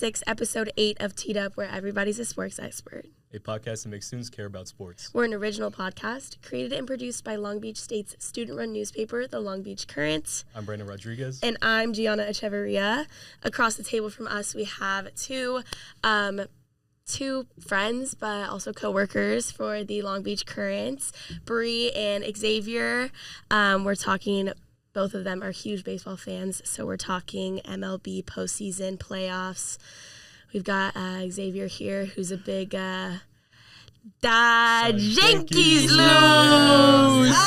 6, episode 8 of Teed Up, where everybody's a sports expert. A podcast that makes students care about sports. We're an original podcast created and produced by Long Beach State's student-run newspaper, the Long Beach Current. I'm Brandon Rodriguez. And I'm Gianna Echeverria. Across the table from us, we have two friends, but also co-workers for the Long Beach Current, Bree and Xavier. We're talking, both of them are huge baseball fans, so we're talking MLB postseason playoffs. We've got Xavier here, who's a big Da Yankees lose!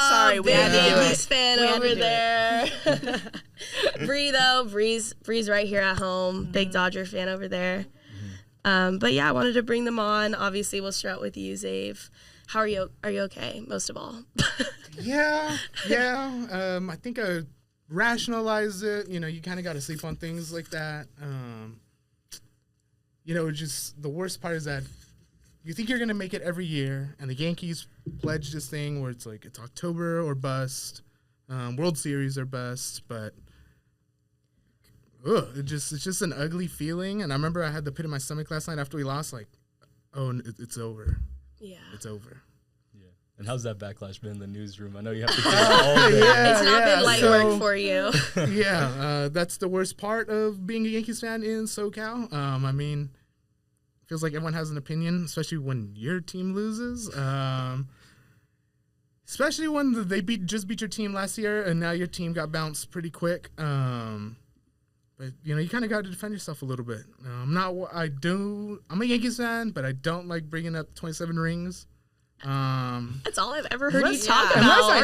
Sorry, we had to do it. Fan over there. Bree, though, Bree's right here at home. Big Dodger fan over there. But yeah, I wanted to bring them on. Obviously, we'll start with you, Zave. How are you? Are you okay, most of all? Yeah. I think I rationalized it. You know, you kind of got to sleep on things like that. Just the worst part is that you think you're going to make it every year, and the Yankees pledge this thing where it's like it's October or bust, World Series or bust, but it's just an ugly feeling. And I remember I had the pit in my stomach last night after we lost, like, it's over. Yeah. It's over. Yeah. And how's that backlash been in the newsroom? I know you have to do it all day. It's not been light work for you. That's the worst part of being a Yankees fan in SoCal. I mean, feels like everyone has an opinion, especially when your team loses. Especially when they just beat your team last year, and now your team got bounced pretty quick. But, you kind of got to defend yourself a little bit. I'm a Yankees fan, but I don't like bringing up 27 rings. That's all I've ever heard you talk about.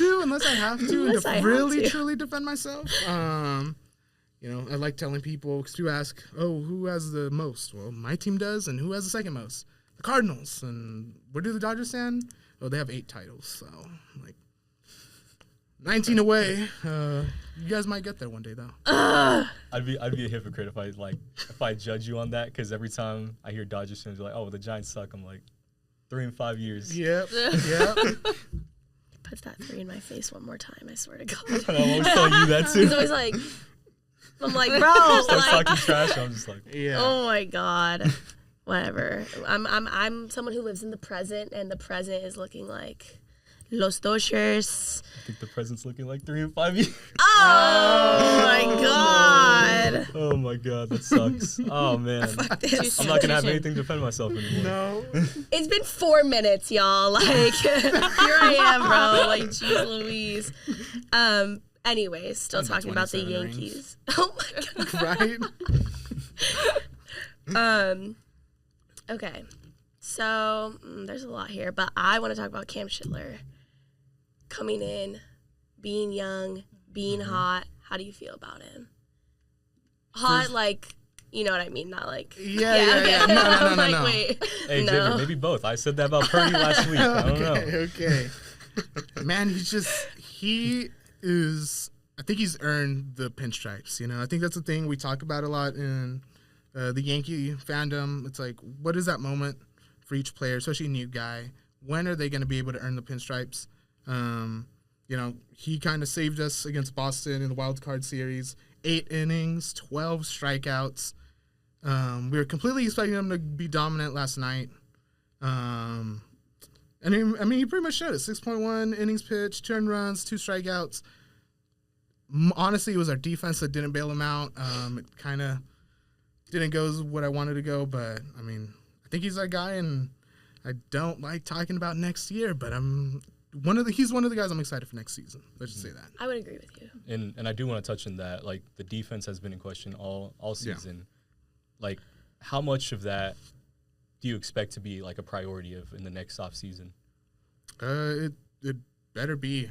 Unless I have to, really, truly defend myself. I like telling people, because you ask, who has the most? Well, my team does, and who has the second most? The Cardinals. And where do the Dodgers stand? Oh, they have 8 titles, so, 19 away. You guys might get there one day, though. I'd be a hypocrite if I judge you on that, because every time I hear Dodgers fans, you're like, the Giants suck. I'm like, 3 in 5 years. Yep. Puts that 3 in my face one more time, I swear to God. I'm always telling you that, too. He's always like, I'm like, bro. Starts talking trash, I'm just like, oh, my God. Whatever. I'm someone who lives in the present, and the present is looking like Los Dodgers. I think the present's looking like 3 in 5 years. Oh, my God. Oh, my God. That sucks. Oh, man. I'm not going to have anything to defend myself anymore. No. It's been 4 minutes, y'all. Here I am, bro. Jeez Louise. Anyways, still talking about the Yankees. Oh, my God. Right? Okay. So, there's a lot here, but I want to talk about Cam Schindler. Coming in, being young, being hot. How do you feel about him? Hot, you know what I mean? Not like... Yeah. No. Wait. Hey, Xavier, maybe both. I said that about Purdy last week. I don't know. Okay. Man, I think he's earned the pinstripes, I think that's the thing we talk about a lot in the Yankee fandom. It's like, what is that moment for each player, especially a new guy? When are they going to be able to earn the pinstripes? He kind of saved us against Boston in the wild card series. 8 innings, 12 strikeouts. We were completely expecting him to be dominant last night. And he pretty much showed it. 6.1 innings pitched, 2 earned runs, 2 strikeouts. Honestly, it was our defense that didn't bail him out. It kind of didn't go as what I wanted to go, but, I think he's that guy, and I don't like talking about next year, but he's one of the guys I'm excited for next season. Let's just say that. I would agree with you. And I do want to touch on that. The defense has been in question all season. Yeah. How much of that do you expect to be a priority in the next off season? It better be.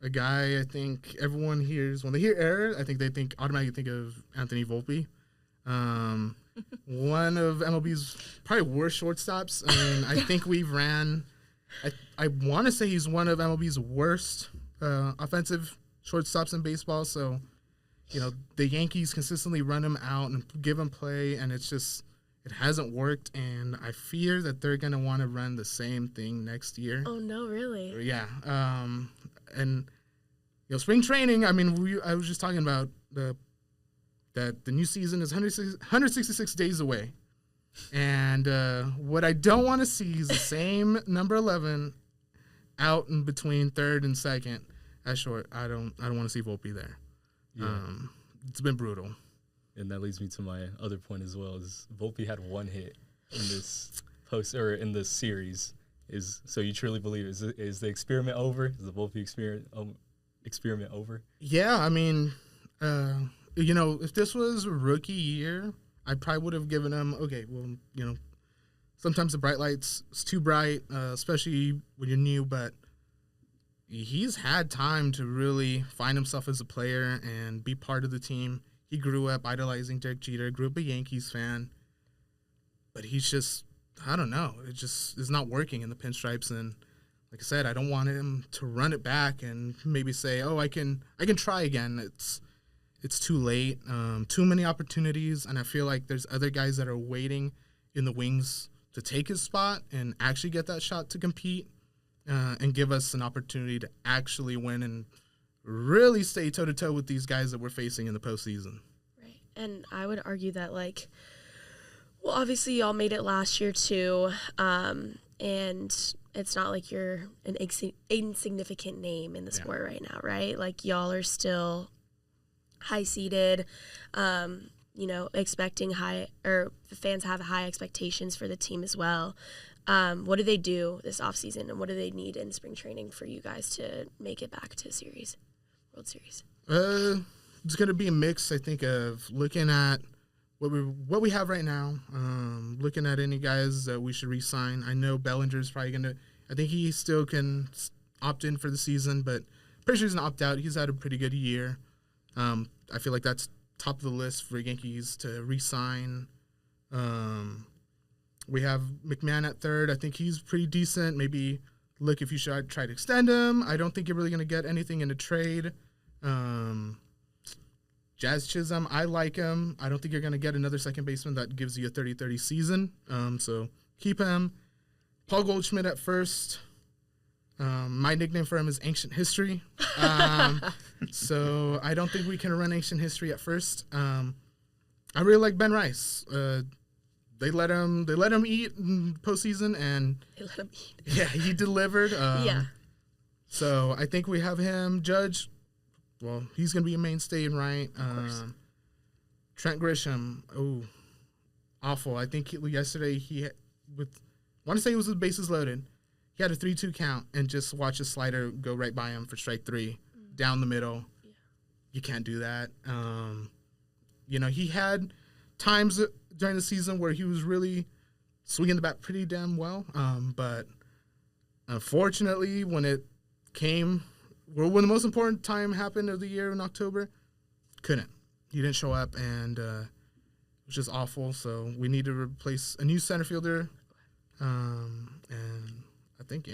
A guy I think everyone hears when they hear error, I think they automatically think of Anthony Volpe. One of MLB's probably worst shortstops. I think we've ran. I want to say he's one of MLB's worst offensive shortstops in baseball. So, the Yankees consistently run him out and give him play, and it hasn't worked. And I fear that they're going to want to run the same thing next year. Oh, no, really? Yeah. And spring training. I was just talking about the that the new season is 166 days away. And what I don't want to see is the same number 11 out in between third and second at short. I don't want to see Volpe there. Yeah. It's been brutal. And that leads me to my other point as well. Is Volpe had one hit in this in this series? So you truly believe is the experiment over? Is the Volpe experiment over? Yeah, I mean, if this was rookie year, I probably would have given him, sometimes the bright lights is too bright, especially when you're new, but he's had time to really find himself as a player and be part of the team. He grew up idolizing Derek Jeter, grew up a Yankees fan, but he's just, I don't know, it just is not working in the pinstripes. And like I said, I don't want him to run it back and maybe say, oh, I can try again. It's too late, too many opportunities, and I feel like there's other guys that are waiting in the wings to take his spot and actually get that shot to compete and give us an opportunity to actually win and really stay toe-to-toe with these guys that we're facing in the postseason. Right, and I would argue that, obviously y'all made it last year too, and it's not like you're an insignificant name in the sport right now, right? Like, y'all are still high-seeded, expecting high, or the fans have high expectations for the team as well. What do they do this offseason, and what do they need in spring training for you guys to make it back to World Series? It's going to be a mix, I think, of looking at what we have right now, looking at any guys that we should re-sign. I know Bellinger's probably going to – I think he still can opt in for the season, but pretty sure he's going to opt out. He's had a pretty good year. I feel like that's top of the list for Yankees to re-sign. We have McMahon at third. I think he's pretty decent. Maybe look if you should try to extend him. I don't think you're really going to get anything in a trade. Jazz Chisholm, I like him. I don't think you're going to get another second baseman that gives you a 30-30 season. So keep him. Paul Goldschmidt at first. My nickname for him is Ancient History. So I don't think we can run Ancient History at first. I really like Ben Rice. They let him eat in postseason, and They let him eat. yeah, he delivered. Yeah. So I think we have him. Judge, well, he's going to be a mainstay in right. Trent Grisham, awful. I think yesterday I want to say it was with bases loaded. He had a 3-2 count and just watch a slider go right by him for strike 3, down the middle. Yeah. You can't do that. He had times during the season where he was really swinging the bat pretty damn well. But unfortunately, when the most important time happened of the year in October, couldn't. He didn't show up, and it was just awful. So we need to replace a new center fielder. And I think,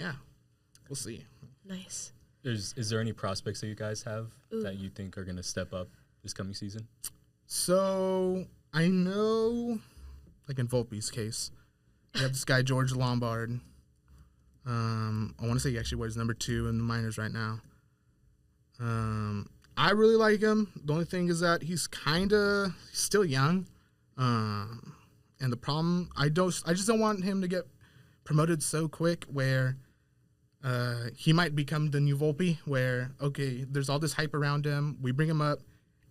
we'll see. Nice. Is there any prospects that you guys have that you think are going to step up this coming season? So I know, like in Volpe's case, we have this guy, George Lombard. I want to say he actually wears number 2 in the minors right now. I really like him. The only thing is that he's still young. And the problem, I just don't want him to get promoted so quick where he might become the new Volpe, where, okay, there's all this hype around him. We bring him up,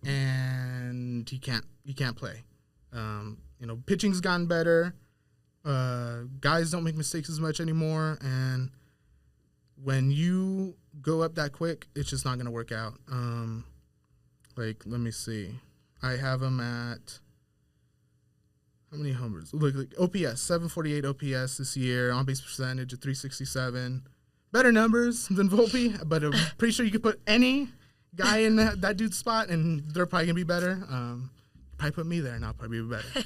and he can't play. Pitching's gotten better. Guys don't make mistakes as much anymore, and when you go up that quick, it's just not going to work out. Let me see. I have him at how many homers? Look, OPS, 748 OPS this year, on-base percentage of 367. Better numbers than Volpe, but I'm pretty sure you could put any guy in that dude's spot, and they're probably going to be better. Probably put me there, and I'll probably be better.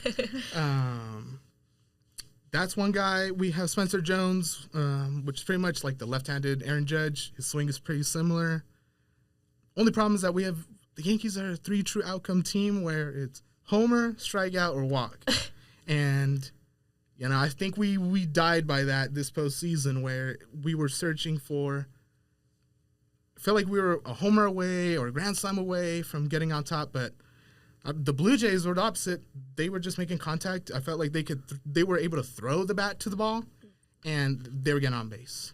That's one guy. We have Spencer Jones, which is pretty much like the left-handed Aaron Judge. His swing is pretty similar. Only problem is that the Yankees are a 3 true outcome team where it's homer, strikeout, or walk. And, I think we died by that this postseason where we were searching for – I feel like we were a homer away or a grand slam away from getting on top, but The Blue Jays were the opposite. They were just making contact. I felt like they were able to throw the bat to the ball, and they were getting on base.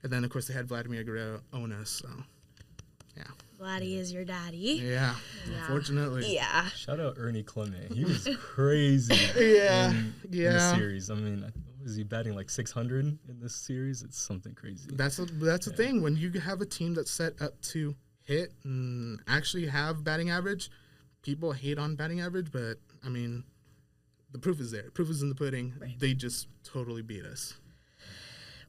And then, of course, they had Vladimir Guerrero own us. So, yeah. Vladdy is your daddy. Yeah. Unfortunately. Yeah. Shout out Ernie Clement. He was crazy. in the series. I mean, was he batting like 600 in this series? It's something crazy. That's the thing. When you have a team that's set up to hit and actually have batting average, people hate on batting average, but I mean, the proof is there. Proof is in the pudding. Right. They just totally beat us.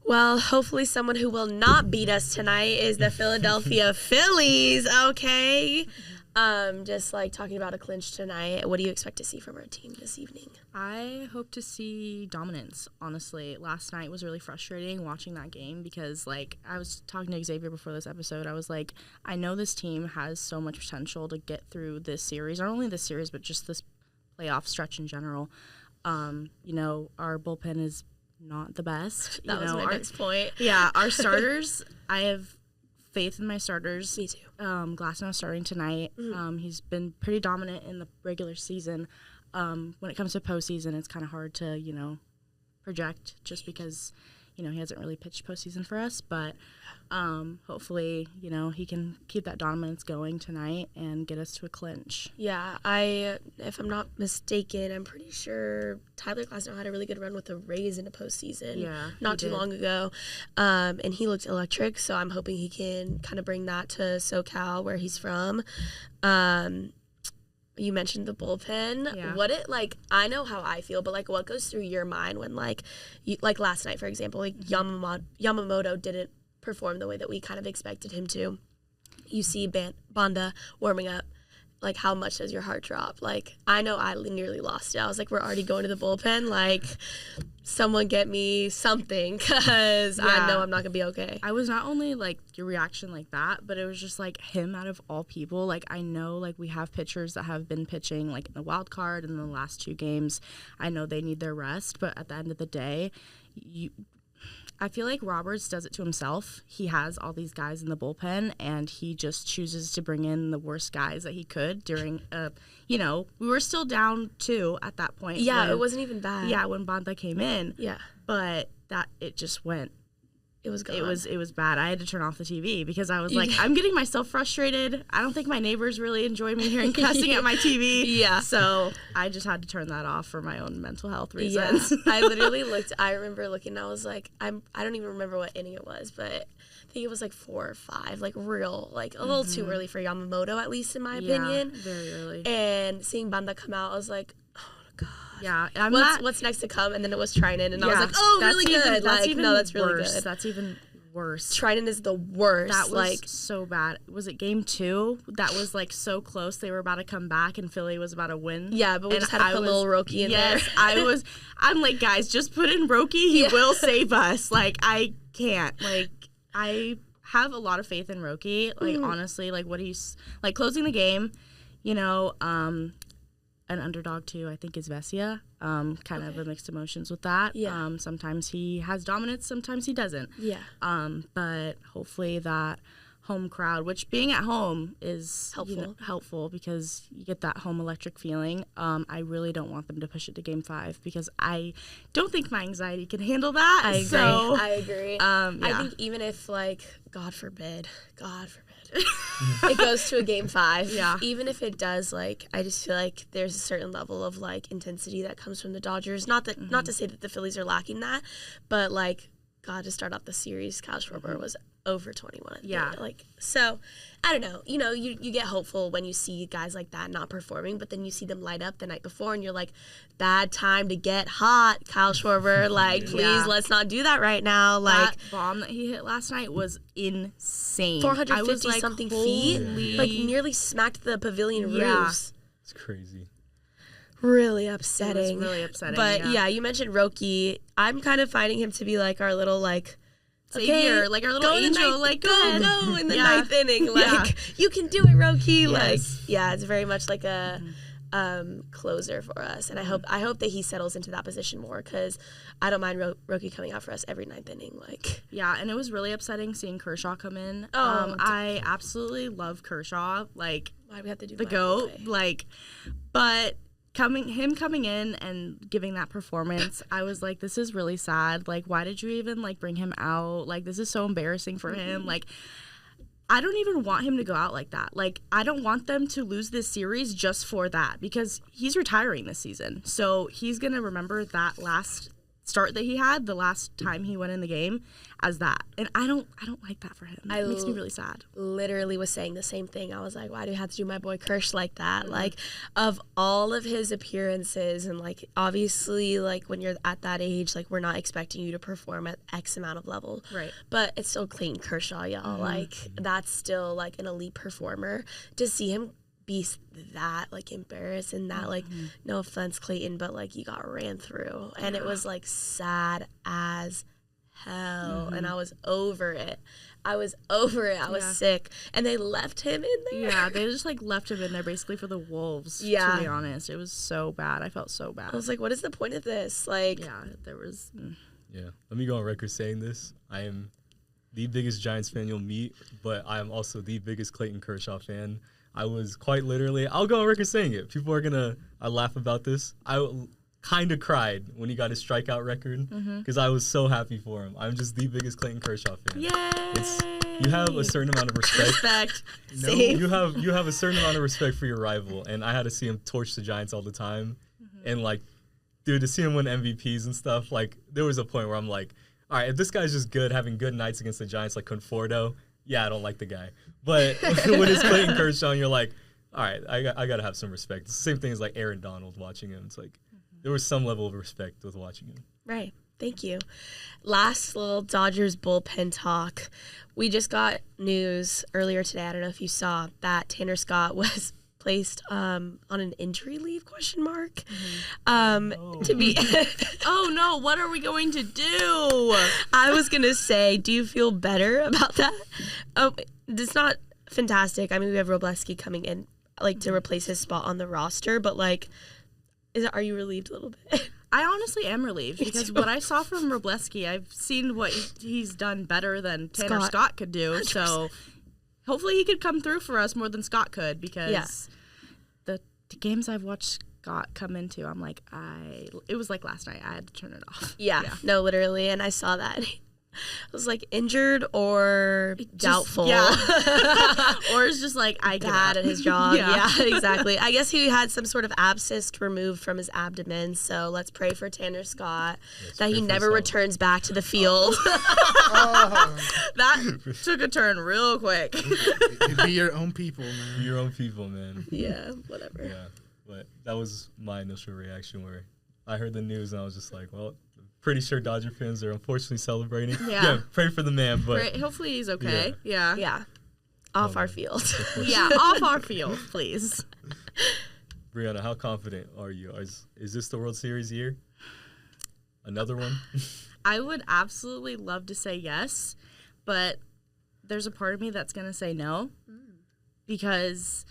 Well, hopefully someone who will not beat us tonight is the Philadelphia Phillies, okay? Just like talking about a clinch tonight, what do you expect to see from our team this evening? I hope to see dominance, honestly. Last night was really frustrating watching that game because, like, I was talking to Xavier before this episode. I was like, I know this team has so much potential to get through this series, not only this series, but just this playoff stretch in general. You know, our bullpen is not the best. That was my next point. Yeah, our starters, I have faith in my starters. Me too. Glasnow starting tonight. He's been pretty dominant in the regular season. When it comes to postseason, it's kind of hard to, you know, project just because, you know, he hasn't really pitched postseason for us. But hopefully, you know, he can keep that dominance going tonight and get us to a clinch. Yeah, if I'm not mistaken, I'm pretty sure Tyler Glasnow had a really good run with the Rays in the postseason not too long ago. And he looked electric, so I'm hoping he can kind of bring that to SoCal where he's from. You mentioned the bullpen. Yeah. I know how I feel, but like what goes through your mind when like last night, for example, like Yamamoto didn't perform the way that we kind of expected him to. You see Banda warming up. Like, how much does your heart drop? Like, I know I nearly lost it. I was like, we're already going to the bullpen. Like, someone get me something because I know I'm not going to be okay. I was not only, like, your reaction like that, but it was just, like, him out of all people. Like, I know, like, we have pitchers that have been pitching, like, in the wild card in the last 2 games. I know they need their rest, but at the end of the day, I feel like Roberts does it to himself. He has all these guys in the bullpen, and he just chooses to bring in the worst guys that he could during, we were still down 2 at that point. Yeah, it wasn't even bad. Yeah, when Banda came in. Yeah. But it just went. It was gone. It was bad. I had to turn off the TV because I was like, I'm getting myself frustrated. I don't think my neighbors really enjoy me hearing cussing at my TV. Yeah. So I just had to turn that off for my own mental health reasons. Yeah. I literally I remember looking, I was like, I don't even remember what inning it was, but I think it was like 4 or 5, like real, like a little too early for Yamamoto, at least in my opinion. Very early. And seeing Banda come out, I was like, God. Yeah, what's next to come? And then it was Trinan, and I was like, oh, really good. That's really worse. good. That's even worse. Trinan is the worst. That was so bad. Was it game 2? That was like so close. They were about to come back, and Philly was about to win. Yeah, but we just had to put a little Roki in there. Yes, I'm like, guys, just put in Roki. He will save us. Like, I can't. Like, I have a lot of faith in Roki. Like, honestly, like what he's like closing the game. You know, an underdog too, I think, is Vesia. Kind of a mixed emotions with that. Yeah. Sometimes he has dominance, sometimes he doesn't. Yeah. But hopefully that home crowd, which being at home is helpful, helpful because you get that home electric feeling. I really don't want them to push it to game 5 because I don't think my anxiety can handle that. I agree. Yeah. I think even if, like, God forbid, it goes to a game 5. Yeah. Even if it does, like, I just feel like there's a certain level of, like, intensity that comes from the Dodgers. Not to say that the Phillies are lacking that, but, like, God, to start off the series, Kyle Schwarber was over 21. Yeah. Like, so, I don't know. You know, you get hopeful when you see guys like that not performing, but then you see them light up the night before, and you're like, bad time to get hot, Kyle Schwarber. Like, please, let's not do that right now. Like, that bomb that he hit last night was insane. 450-something feet. Like, nearly smacked the pavilion roofs. It's crazy. Really upsetting. It was really upsetting. But, yeah, you mentioned Roki. I'm kind of finding him to be, like, our little, like, savior, like our little angel, like go in the 9th inning, like you can do it, Roki. Yes. Like, yeah, it's very much like a closer for us, and I hope that he settles into that position more, because I don't mind Roki coming out for us every ninth inning. Like, yeah, and it was really upsetting seeing Kershaw come in. I absolutely love Kershaw. Like, why do we have to do the GOAT? Like, but him coming in and giving that performance, I was like, this is really sad. Like, why did you even like bring him out? Like, this is so embarrassing for him. Like, I don't even want him to go out like that. Like, I don't want them to lose this series just for that, because he's retiring this season. So he's going to remember that last start that he had, the last time he went in the game, as that. And I don't like that for him. It makes me really sad. Literally was saying the same thing. I was like, why do you have to do my boy Kirsch like that? Like, of all of his appearances, and like, obviously, like, when you're at that age, like, we're not expecting you to perform at X amount of level. Right. But it's still Clayton Kershaw, y'all. Like, that's still like an elite performer. To see him be that like embarrassed and that like, no offense, Clayton, but like, you got ran through, and it was like sad as hell. And I was over it. I was sick, and they left him in there. Yeah, they just like left him in there basically for the Wolves. Yeah, to be honest, it was so bad. I felt so bad. I was like, what is the point of this? Like, yeah, there was. Yeah, let me go on record saying this. I am the biggest Giants fan you'll meet, but I am also the biggest Clayton Kershaw fan. I was quite literally, I'll go on record saying it. People are I laugh about this. I kind of cried when he got his strikeout record, because I was so happy for him. I'm just the biggest Clayton Kershaw fan. Yay! You have a certain amount of respect. No, you have a certain amount of respect for your rival, and I had to see him torch the Giants all the time. And like, dude, to see him win MVPs and stuff, like, there was a point where I'm like, all right, if this guy's just good, having good nights against the Giants like Conforto, yeah, I don't like the guy. But when it's Clayton Kershaw, and you're like, all right, I got to have some respect. It's the same thing as like Aaron Donald watching him. It's like, there was some level of respect with watching him. right. Thank you. Last little Dodgers bullpen talk. We just got news earlier today, I don't know if you saw, that Tanner Scott was placed on an injury leave, ? To be Oh no, what are we going to do? I was gonna say, do you feel better about that? It's not fantastic. I mean, we have Robleski coming in like to replace his spot on the roster, but like, are you relieved a little bit? I honestly am relieved, because what I saw from Robleski, I've seen what he's done better than Tanner Scott could do. 100%. So hopefully he could come through for us more than Scott could, because the games I've watched Scott come into, I'm like, it was like last night. I had to turn it off. Yeah. No, literally. And I saw that. I was like, injured or doubtful. Yeah. Or it's just like, bad at his job. Yeah, exactly. I guess he had some sort of abscess removed from his abdomen. So let's pray for Tanner Scott that he never returns back to the field. That took a turn real quick. Be your own people, man. Be your own people, man. Yeah, whatever. Yeah, but that was my initial reaction where I heard the news and I was just like, well, pretty sure Dodger fans are unfortunately celebrating. Yeah. Pray for the man, but hopefully he's okay. Yeah. Yeah. Off our field. Yeah, off our field, please. Brianna, how confident are you? Is this the World Series year? Another one? I would absolutely love to say yes, but there's a part of me that's going to say no, because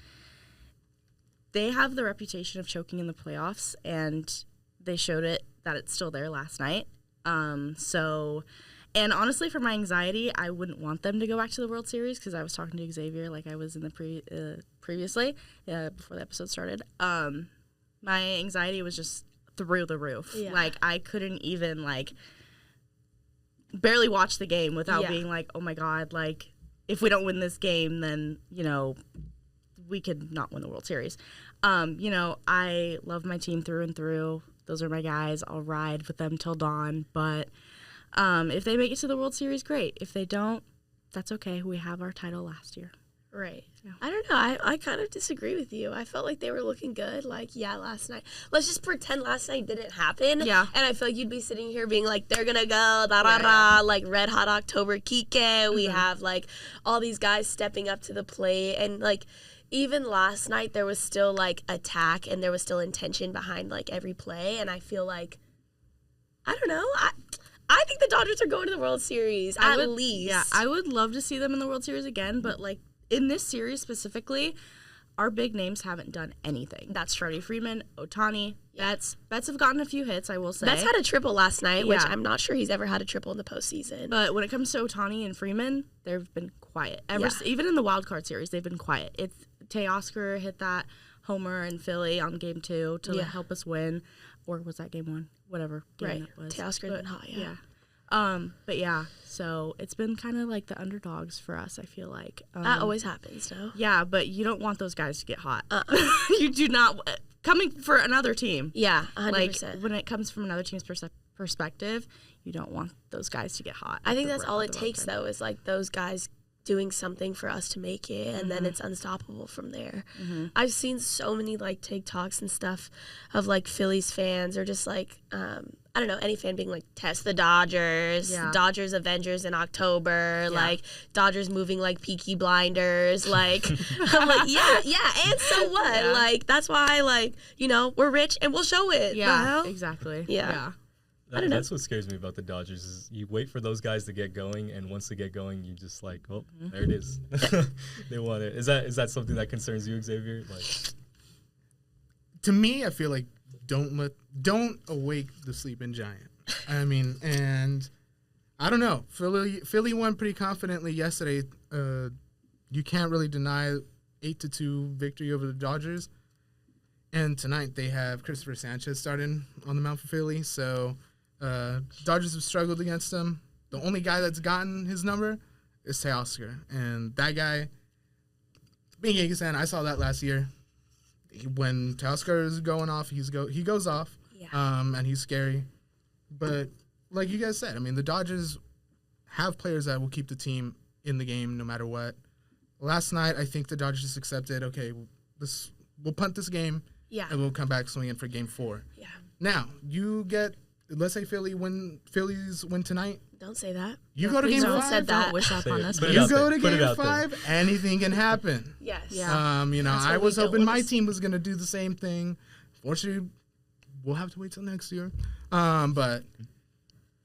they have the reputation of choking in the playoffs, and they showed it that it's still there last night. And honestly, for my anxiety, I wouldn't want them to go back to the World Series, because I was talking to Xavier like I was in the previously before the episode started. My anxiety was just through the roof. Yeah. Like, I couldn't even like barely watch the game without being like, oh my God, like, if we don't win this game, then, we could not win the World Series. I love my team through and through. Those are my guys. I'll ride with them till dawn. But if they make it to the World Series, great. If they don't, that's okay. We have our title last year. Right. Yeah. I don't know. I kind of disagree with you. I felt like they were looking good. Like, last night. Let's just pretend last night didn't happen. Yeah. And I feel like you'd be sitting here being like, they're going to go, da-da-da, like Red Hot October Kike. We have, like, all these guys stepping up to the plate. And, like, even last night, there was still, like, attack and there was still intention behind, like, every play. And I feel like, I don't know. I think the Dodgers are going to the World Series, at least. Yeah, I would love to see them in the World Series again, but, like, in this series specifically, our big names haven't done anything. That's Freddie Freeman, Ohtani, Betts. Betts have gotten a few hits, I will say. Betts had a triple last night, which Yeah. I'm not sure he's ever had a triple in the postseason. But when it comes to Ohtani and Freeman, they've been quiet. Even in the wild card series, they've been quiet. It's Teoscar hit that homer in Philly on game 2 to help us win. Or was that game 1? Whatever game it was. Teoscar's been hot, But yeah, so it's been kind of like the underdogs for us, I feel like. That always happens, though. Yeah, but you don't want those guys to get hot. You do not. Coming for another team. Yeah, 100%. Like, when it comes from another team's perspective, you don't want those guys to get hot. I think that's all it takes, though, is like those guys doing something for us to make it, and then it's unstoppable from there. I've seen so many like TikToks and stuff of like Phillies fans or just like I don't know, any fan being like, test the Dodgers, Dodgers Avengers in October, like Dodgers moving like Peaky Blinders, like I'm like, yeah, and so what? Like that's why, like, you know, we're rich and we'll show it. Yeah, exactly. Yeah. I don't know. That's what scares me about the Dodgers is you wait for those guys to get going, and once they get going, you just like, oh, there it is. They want it. Is that something that concerns you, Xavier? Like, To me, I feel like don't awake the sleeping giant. I mean, and I don't know. Philly won pretty confidently yesterday. You can't really deny 8-2 victory over the Dodgers. And tonight they have Christopher Sanchez starting on the mound for Philly. So Dodgers have struggled against them. The only guy that's gotten his number is Teoscar. And that guy, being a Yankees fan, I saw that last year. When Teoscar is going off, he goes off. And he's scary. But like you guys said, I mean, the Dodgers have players that will keep the team in the game no matter what. Last night, I think the Dodgers just accepted, okay, we'll punt this game. Yeah. And we'll come back swinging for game 4. Yeah. Now, let's say Phillies win tonight. Don't say that. You go to game 5. Said that. Don't wish that upon us. You go to game 5, anything can happen. Yes. Yeah. You know, That's I what was we don't hoping wanna my team was going to do the same thing. Fortunately, we'll have to wait till next year. But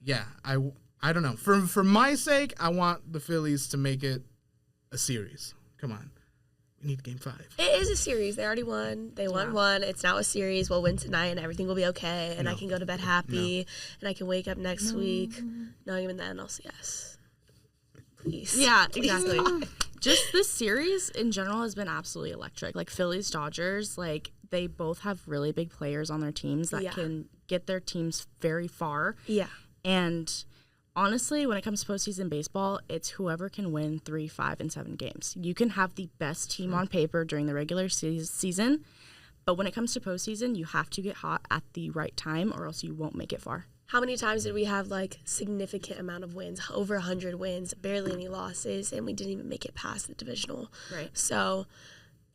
yeah, I don't know. For my sake, I want the Phillies to make it a series. Come on. We need game 5. It is a series. They already won. They won one. It's now a series. We'll win tonight, and everything will be okay. And I can go to bed happy, and I can wake up next week knowing even then I'll say yes. Please. Yeah, exactly. Just this series in general has been absolutely electric. Like Phillies, Dodgers, like they both have really big players on their teams that can get their teams very far. Yeah. And honestly, when it comes to postseason baseball, it's whoever can win 3, 5, and 7 games. You can have the best team on paper during the regular season, but when it comes to postseason, you have to get hot at the right time or else you won't make it far. How many times did we have, like, significant amount of wins, over 100 wins, barely any losses, and we didn't even make it past the divisional? Right. So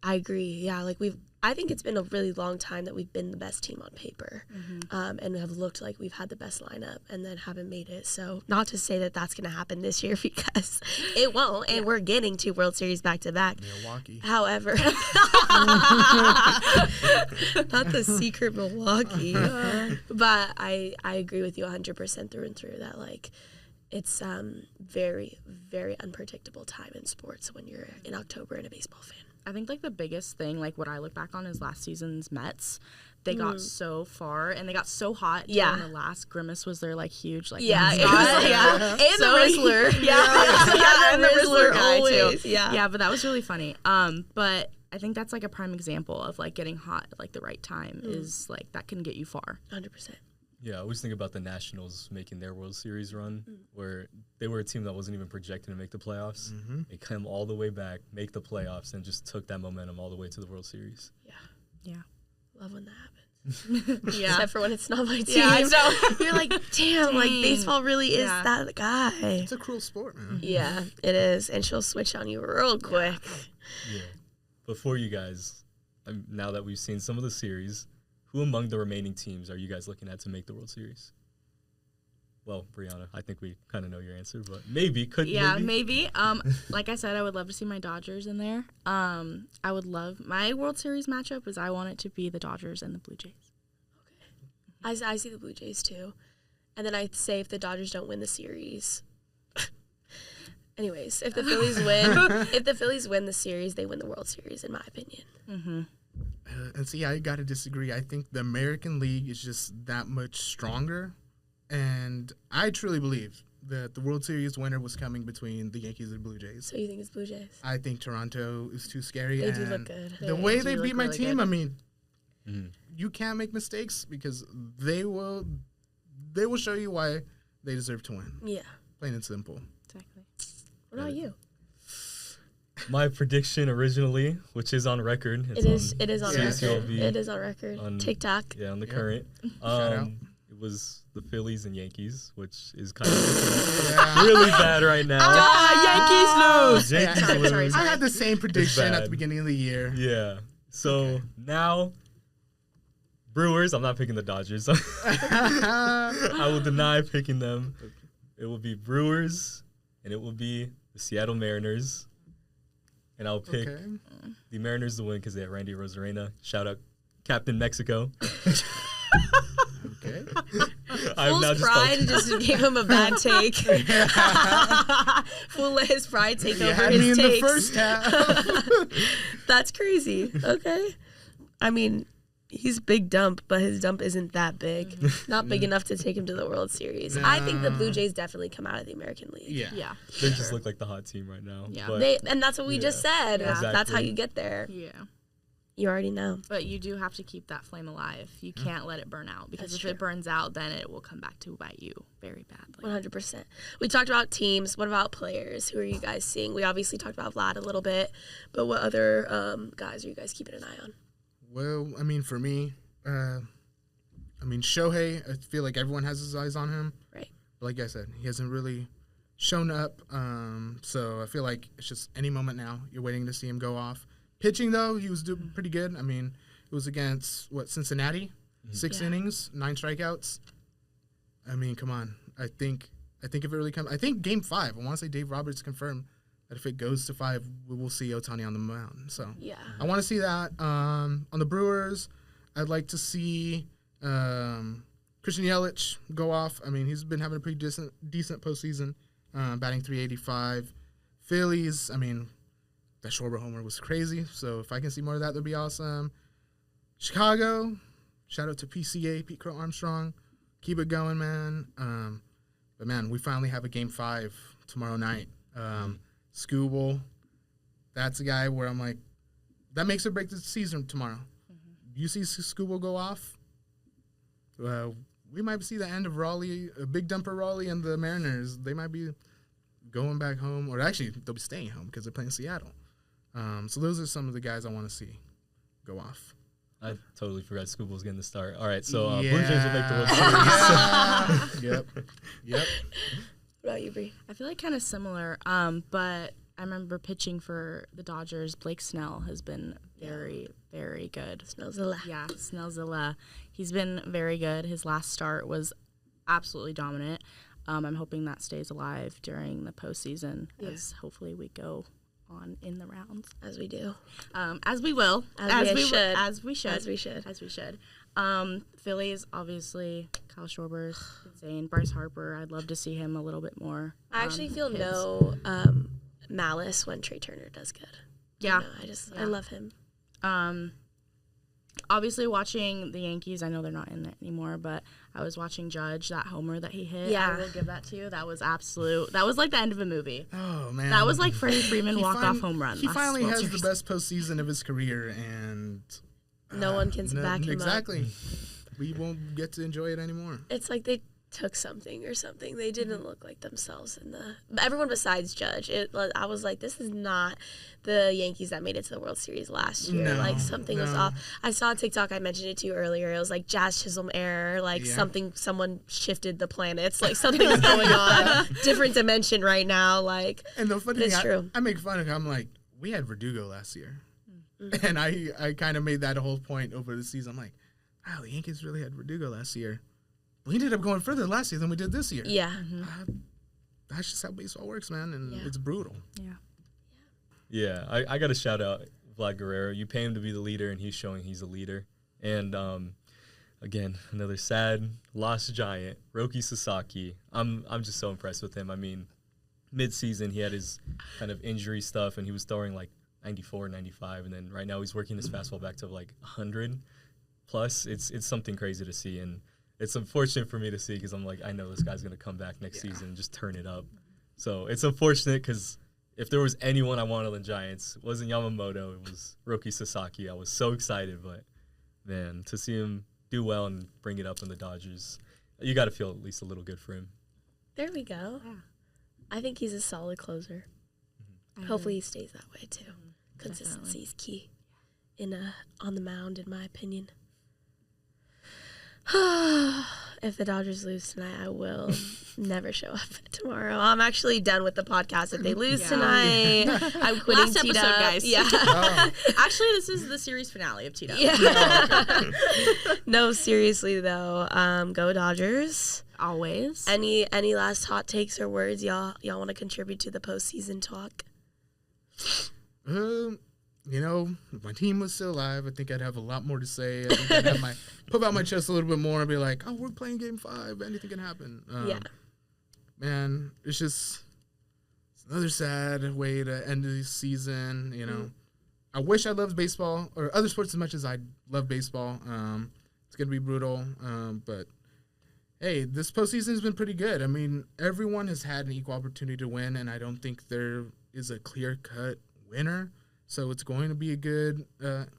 I agree. Yeah, like I think it's been a really long time that we've been the best team on paper, and have looked like we've had the best lineup, and then haven't made it. So not to say that that's going to happen this year because it won't, and we're getting 2 World Series back to back. Milwaukee. However, not the secret Milwaukee, but I agree with you 100% through and through that like it's very, very unpredictable time in sports when you're in October and a baseball fan. I think like the biggest thing, like what I look back on is last season's Mets. They got so far and they got so hot. Yeah. The last Grimace was their like huge like and so the Rizzler. And the Rizzler guy always. too. Yeah. Yeah, but that was really funny. But I think that's like a prime example of like getting hot at like the right time is like that can get you far. 100%. yeah, I always think about the Nationals making their World Series run, where they were a team that wasn't even projected to make the playoffs. They came all the way back, make the playoffs, and just took that momentum all the way to the World Series. Yeah. Love when that happens. Yeah. Except for when it's not my team. Yeah, I know. You're like, damn, like baseball really is that guy. It's a cruel sport, man. Yeah, it is. And she'll switch on you real quick. Yeah. Before you guys, now that we've seen some of the series, who among the remaining teams are you guys looking at to make the World Series? Well, Brianna, I think we kind of know your answer, but maybe. Maybe. Like I said, I would love to see my Dodgers in there. I would love my World Series matchup is I want it to be the Dodgers and the Blue Jays. Okay. I see the Blue Jays too. And then I'd say if the Dodgers don't win the series, Anyways, if the Phillies win the series, they win the World Series, in my opinion. Mm-hmm. And see, I got to disagree. I think the American League is just that much stronger. And I truly believe that the World Series winner was coming between the Yankees and Blue Jays. So you think it's Blue Jays? I think Toronto is too scary. They and do look good. The way they beat my really team, good. I mean, you can't make mistakes because they will show you why they deserve to win. Yeah. Plain and simple. Exactly. What about you? My prediction originally, which is on record. It is on record. CSULV It is on record. on TikTok. Yeah, on the current. out. It was the Phillies and Yankees, which is kind of really bad right now. Yankees lose. Yankees Sorry. lose. I had the same prediction at bad. the beginning of the year. Yeah. So now, Brewers, I'm not picking the Dodgers. I will deny picking them. It will be Brewers, and it will be the Seattle Mariners. And I'll pick the Mariners to win because they have Randy Rosarena. Shout out Captain Mexico. Okay. Fool's pride just gave him a bad take. Fool let his pride take over Me his in the takes. first half. That's crazy. Okay. I mean, he's big dump, but his dump isn't that big. Not big enough to take him to the World Series. I think the Blue Jays definitely come out of the American League. Yeah. They just look like the hot team right now. Yeah. But And that's what we just said. Yeah. That's how Exactly. you get there. Yeah. You already know. But you do have to keep that flame alive. You can't let it burn out because That's if true. it burns out, then it will come back to bite you very badly. 100%. We talked about teams. What about players? Who are you guys seeing? We obviously talked about Vlad a little bit, but what other guys are you guys keeping an eye on? Well, I mean, for me, Shohei, I feel like everyone has his eyes on him. Right. But like I said, he hasn't really shown up. So I feel like it's just any moment now. You're waiting to see him go off. Pitching, though, he was doing pretty good. I mean, it was against, Cincinnati? 6 innings, 9 strikeouts. I mean, come on. I think if it really comes, I think Game 5, I want to say Dave Roberts confirmed that if it goes to 5, we will see Ohtani on the mound. So Yeah. I want to see that. On the Brewers, I'd like to see Christian Yelich go off. I mean, he's been having a pretty decent postseason, batting .385. Phillies, I mean, that Schwarber homer was crazy. So if I can see more of that, that'd be awesome. Chicago, shout out to PCA, Pete Crow Armstrong. Keep it going, man. But, man, we finally have a Game 5 tomorrow night. Scooble, that's a guy where I'm like, that makes or break the season tomorrow. You see Scooble go off, we might see the end of Raleigh, a big dumper Raleigh and the Mariners. They might be going back home, or actually they'll be staying home because they're playing Seattle. So those are some of the guys I want to see go off. I totally forgot Scoop was getting the start. All right, so Yeah. Blue Jays will make the World Series. Yep. What about you, Bree? I feel like kind of similar, but I remember pitching for the Dodgers. Blake Snell has been very, very good. Snellzilla. Yeah, Snellzilla. He's been very good. His last start was absolutely dominant. I'm hoping that stays alive during the postseason as hopefully we go on in the rounds. As we do. As we will. As we should. As we should. As we should. As we should. Phillies, obviously, Kyle Schwarber's insane. Bryce Harper, I'd love to see him a little bit more. I actually feel his- no malice when Trey Turner does good. Yeah. I love him. Obviously, watching the Yankees, I know they're not in it anymore, but I was watching Judge, that homer that he hit. Yeah. I will give that to you. That was that was like the end of a movie. Oh, man. That was like Freddie Freeman walk-off home run. He last finally World has Series. the best postseason of his career, and No one can back him up. exactly. We won't get to enjoy it anymore. It's like they took something or something. They didn't look like themselves in the everyone besides Judge. I was like, this is not the Yankees that made it to the World Series last year. No, like something was no. off. I saw a TikTok, I mentioned it to you earlier. It was like Jazz Chisholm error, like Yeah. someone shifted the planets, like something's going on. Different dimension right now. Like And the funny It's thing, true. I make fun of him. I'm like, we had Verdugo last year. And I kind of made that a whole point over the season. I'm like, wow, the Yankees really had Verdugo last year. We ended up going further last year than we did this year. yeah. That's just how baseball works, man, and Yeah. it's brutal. Yeah. Yeah, I got to shout out Vlad Guerrero. You pay him to be the leader, and he's showing he's a leader. And again, another sad lost giant, Roki Sasaki. I'm just so impressed with him. I mean, mid-season he had his kind of injury stuff, and he was throwing like 94, 95, and then right now he's working his fastball back to like 100 plus. It's something crazy to see, and it's unfortunate for me to see because I'm like, I know this guy's going to come back next season and just turn it up. So it's unfortunate because if there was anyone I wanted on the Giants, it wasn't Yamamoto, it was Roki Sasaki. I was so excited, but man, to see him do well and bring it up in the Dodgers, you got to feel at least a little good for him. There we go. Yeah. I think he's a solid closer. Mm-hmm. Hopefully he stays that way too. Consistency is key on the mound, in my opinion. If the Dodgers lose tonight, I will never show up tomorrow. I'm actually done with the podcast. If they lose tonight, I'm quitting Last episode, guys. Yeah. Oh. Actually, this is the series finale of T-Dub. Yeah. Oh, okay. No, seriously though, go Dodgers. Always. Any last hot takes or words y'all want to contribute to the postseason talk? You know, if my team was still alive, I think I'd have a lot more to say. I think I'd have put out my chest a little bit more and be like, oh, we're playing Game 5. Anything can happen. Yeah. Man, it's another sad way to end the season, you know. I wish I loved baseball or other sports as much as I love baseball. It's going to be brutal. But, hey, this postseason has been pretty good. I mean, everyone has had an equal opportunity to win, and I don't think there is a clear-cut winner. So it's going to be a good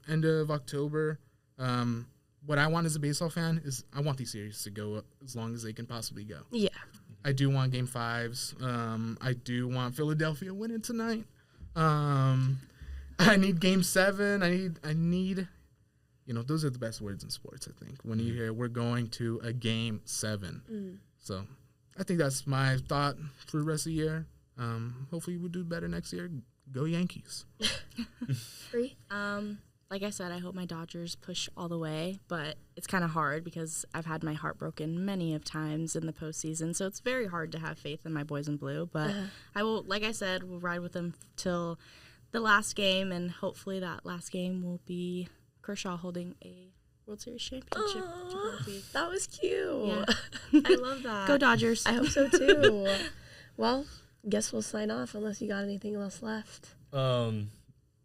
end of October. What I want as a baseball fan is I want these series to go as long as they can possibly go. Yeah. I do want Game 5s. I do want Philadelphia winning tonight. I need Game 7. I need, you know, those are the best words in sports, I think, when you hear we're going to a Game 7. So I think that's my thought for the rest of the year. Hopefully we'll do better next year. Go Yankees. Free? Like I said, I hope my Dodgers push all the way, but it's kind of hard because I've had my heart broken many of times in the postseason, so it's very hard to have faith in my boys in blue. But I will, like I said, we'll ride with them till the last game, and hopefully that last game will be Kershaw holding a World Series championship trophy. That was cute. Yeah. I love that. Go Dodgers. I hope so too. Well, guess we'll sign off unless you got anything else left.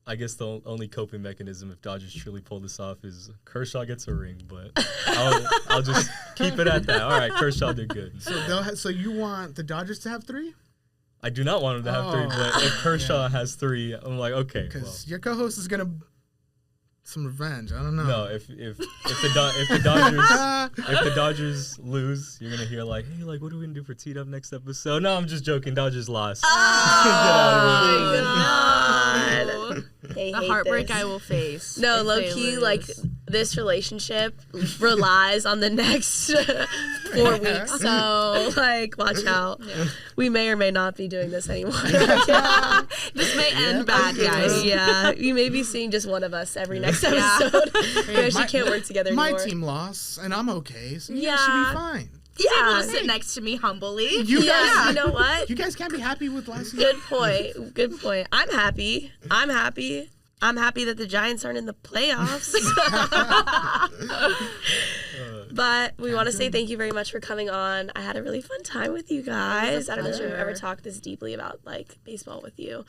I guess the only coping mechanism if Dodgers truly pull this off is Kershaw gets a ring, but I'll just keep it at that. All right, Kershaw did good. So you want the Dodgers to have 3? I do not want him to have 3, but if Kershaw has 3, I'm like, okay. Because your co-host is gonna some revenge. I don't know. No, if the Dodgers lose, you're gonna hear like, hey, like, what are we gonna do for T-Dub next episode? No, I'm just joking. Dodgers lost. Oh, God. The heartbreak I will face. No, low key, like, this relationship relies on the next 4 weeks. So, like, watch out. Yeah. We may or may not be doing this anymore. This may end bad, guys. Yeah, you may be seeing just one of us every next episode. We actually can't work together anymore. My team lost, and I'm okay, so you guys should be fine. Yeah, able to sit next to me humbly. You guys, you know what? You guys can't be happy with last year. Good point. I'm happy that the Giants aren't in the playoffs. But we want to say thank you very much for coming on. I had a really fun time with you guys. I don't know if I've ever talked this deeply about like baseball with you.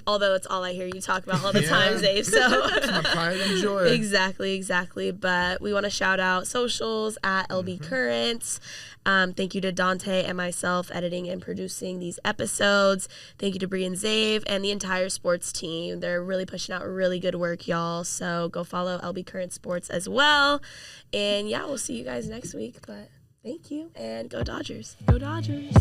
Although it's all I hear you talk about all the time, Zave. So it's my pride and joy. Exactly. But we want to shout out socials at LB Currents. Thank you to Dante and myself editing and producing these episodes. Thank you to Bree and Zave and the entire sports team. They're really pushing out really good work, y'all. So go follow LB Current Sports as well. And yeah, we'll see you guys next week. But thank you and go Dodgers. Go Dodgers.